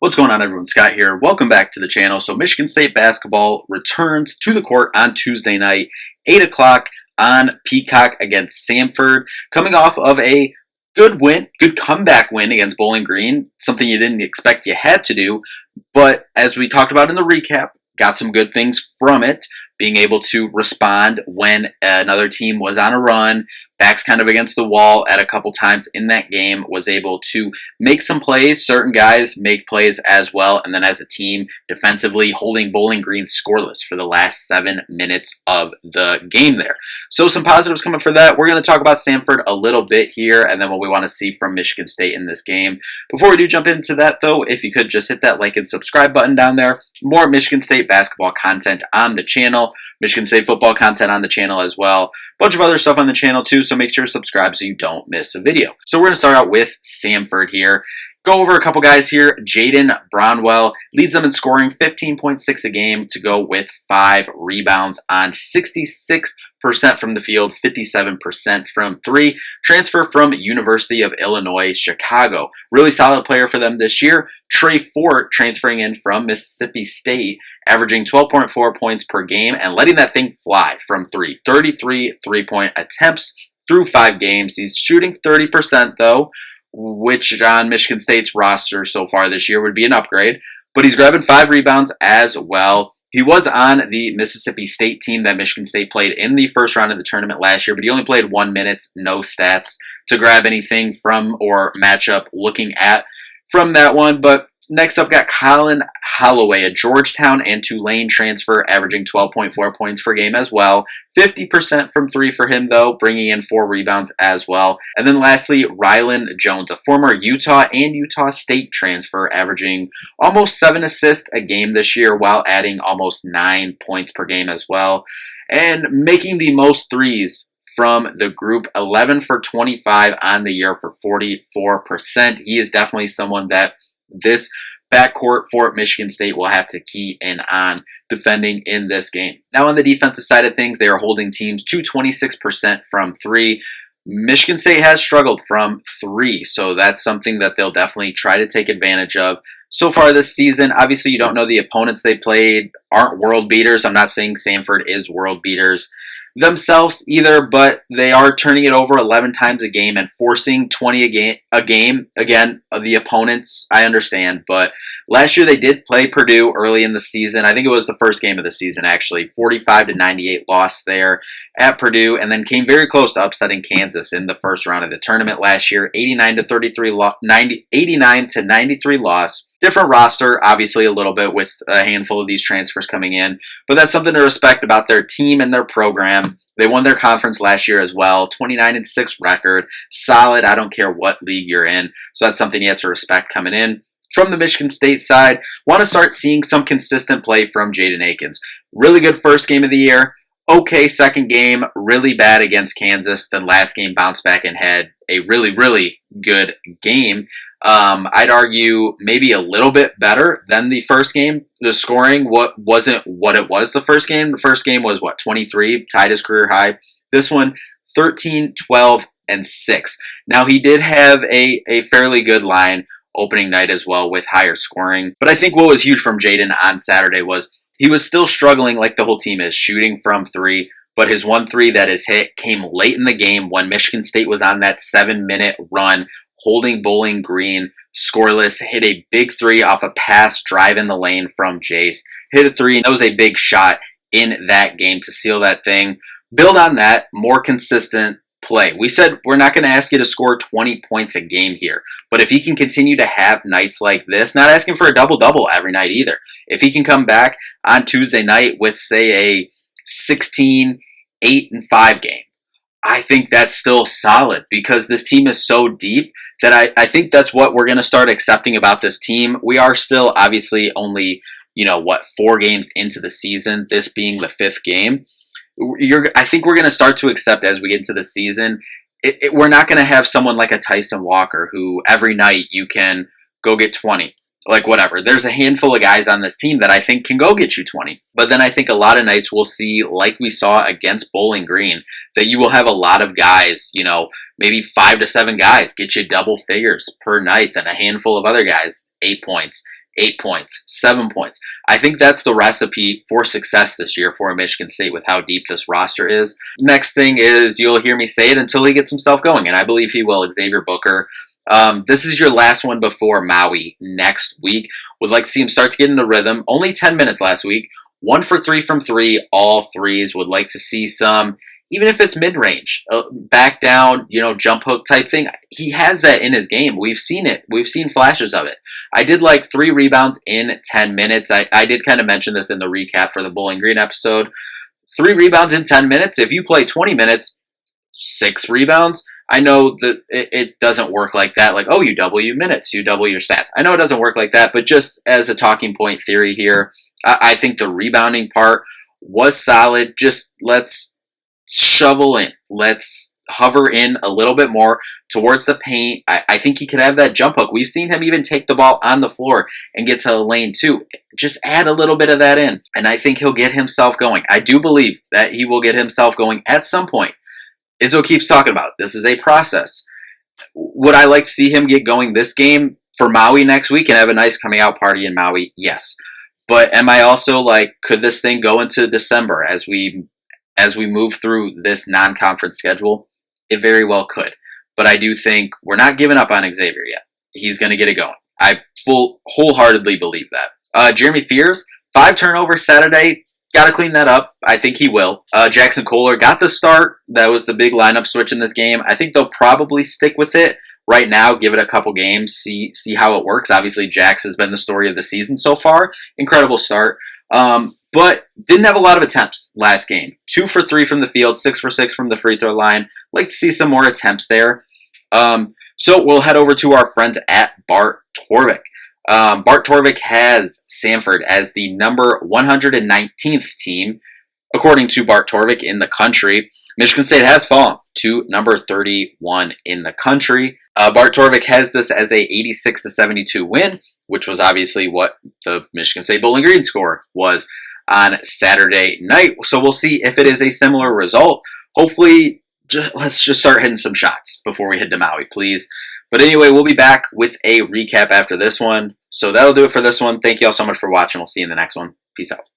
What's going on, everyone? Scott here. Welcome back to the channel. So Michigan State basketball returns to the court on Tuesday night, 8 o'clock on Peacock against Samford, coming off of a good win, good comeback win against Bowling Green, something you didn't expect you had to do. But as we talked about in the recap, got some good things from it, being able to respond when another team was on a run, backs kind of against the wall at a couple times in that game, was able to make some plays. Certain guys make plays as well, and then as a team, defensively holding Bowling Green scoreless for the last 7 minutes of the game there. So some positives coming for that. We're going to talk about Samford a little bit here, and then what we want to see from Michigan State in this game. Before we do jump into that, though, if you could just hit that like and subscribe button down there. More Michigan State basketball content on the channel, Michigan State football content on the channel as well. Bunch of other stuff on the channel too, so make sure to subscribe so you don't miss a video. So we're going to start out with Samford here. Go over a couple guys here. Jaden Brownwell leads them in scoring, 15.6 a game to go with 5 rebounds on 66% from the field, 57% from 3. Transfer from University of Illinois, Chicago. Really solid player for them this year. Trey Fort transferring in from Mississippi State, averaging 12.4 points per game and letting that thing fly from 3. 33 three-point attempts through 5 games. He's shooting 30% though, which on Michigan State's roster so far this year would be an upgrade. But he's grabbing 5 rebounds as well. He was on the Mississippi State team that Michigan State played in the first round of the tournament last year, but he only played 1 minute, no stats to grab anything from or matchup looking at from that one. But next up, got Colin Holloway, a Georgetown and Tulane transfer, averaging 12.4 points per game as well. 50% from 3 for him, though, bringing in 4 rebounds as well. And then lastly, Rylan Jones, a former Utah and Utah State transfer, averaging almost 7 assists a game this year while adding almost 9 points per game as well. And making the most threes from the group, 11 for 25 on the year for 44%. He is definitely someone that this backcourt for Michigan State will have to key in on defending in this game. Now on the defensive side of things, they are holding teams to 26% from 3. Michigan State has struggled from 3, so that's something that they'll definitely try to take advantage of. So far this season, obviously you don't know the opponents they played aren't world beaters. I'm not saying Samford is world beaters themselves either, but they are turning it over 11 times a game and forcing 20 a game. Again, the opponents, I understand, but last year they did play Purdue early in the season. I think it was the first game of the season, actually. 45-98 loss there at Purdue, and then came very close to upsetting Kansas in the first round of the tournament last year. 89-93 loss. Different roster, obviously, a little bit with a handful of these transfers coming in, but that's something to respect about their team and their program. They won their conference last year as well, 29-6 record, solid. I don't care what league you're in, so that's something you have to respect coming in. From the Michigan State side, want to start seeing some consistent play from Jaden Akins. Really good first game of the year. Okay, second game, really bad against Kansas. Then last game bounced back and had a really, really good game. I'd argue maybe a little bit better than the first game. The scoring wasn't what it was the first game. The first game was, 23, tied his career high. This one, 13, 12, and 6. Now, he did have a fairly good line opening night as well with higher scoring. But I think what was huge from Jaden on Saturday was he was still struggling like the whole team is, shooting from 3. But his 1 3 that is hit came late in the game when Michigan State was on that 7-minute run, holding Bowling Green scoreless. Hit a big 3 off a pass drive in the lane from Jace. Hit a 3, and that was a big shot in that game to seal that thing. Build on that, more consistent play. We said we're not going to ask you to score 20 points a game here, but if he can continue to have nights like this, not asking for a double-double every night either. If he can come back on Tuesday night with, say, a 16, 8, and 5 game, I think that's still solid because this team is so deep that I think that's what we're going to start accepting about this team. We are still obviously only, 4 games into the season, this being the 5th game. I think we're going to start to accept as we get into the season, we're not going to have someone like a Tyson Walker who every night you can go get 20. Like whatever. There's a handful of guys on this team that I think can go get you 20. But then I think a lot of nights we'll see, like we saw against Bowling Green, that you will have a lot of guys, maybe 5 to 7 guys get you double figures per night, then a handful of other guys, 8 points, 8 points, 7 points. I think that's the recipe for success this year for Michigan State with how deep this roster is. Next thing is you'll hear me say it until he gets himself going, and I believe he will. Xavier Booker. This is your last one before Maui next week. Would like to see him start to get into rhythm. Only 10 minutes last week. 1 for 3 from 3, all threes. Would like to see some, even if it's mid-range, back down, jump hook type thing. He has that in his game. We've seen it. We've seen flashes of it. I did like 3 rebounds in 10 minutes. I did kind of mention this in the recap for the Bowling Green episode. 3 rebounds in 10 minutes. If you play 20 minutes, 6 rebounds. I know that it doesn't work like that. Like, oh, you double your minutes, you double your stats. I know it doesn't work like that, but just as a talking point theory here, I think the rebounding part was solid. Just let's shovel in. Let's hover in a little bit more towards the paint. I think he could have that jump hook. We've seen him even take the ball on the floor and get to the lane too. Just add a little bit of that in, and I think he'll get himself going. I do believe that he will get himself going at some point. Izzo keeps talking about this is a process. Would I like to see him get going this game for Maui next week and have a nice coming out party in Maui? Yes. But am I also like, could this thing go into December as we move through this non-conference schedule? It very well could. But I do think we're not giving up on Xavier yet. He's going to get it going. I wholeheartedly believe that. Jeremy Fears, 5 turnovers Saturday. Got to clean that up. I think he will. Jackson Kohler got the start. That was the big lineup switch in this game. I think they'll probably stick with it right now. Give it a couple games. See how it works. Obviously, Jax has been the story of the season so far. Incredible start. But didn't have a lot of attempts last game. 2 for 3 from the field. 6 for 6 from the free throw line. Like to see some more attempts there. So we'll head over to our friends at Bart Torvik. Bart Torvik has Samford as the number 119th team, according to Bart Torvik, in the country. Michigan State has fallen to number 31 in the country. Bart Torvik has this as a 86-72 win, which was obviously what the Michigan State Bowling Green score was on Saturday night. So we'll see if it is a similar result. Hopefully, let's just start hitting some shots before we head to Maui, please. But anyway, we'll be back with a recap after this one. So that'll do it for this one. Thank you all so much for watching. We'll see you in the next one. Peace out.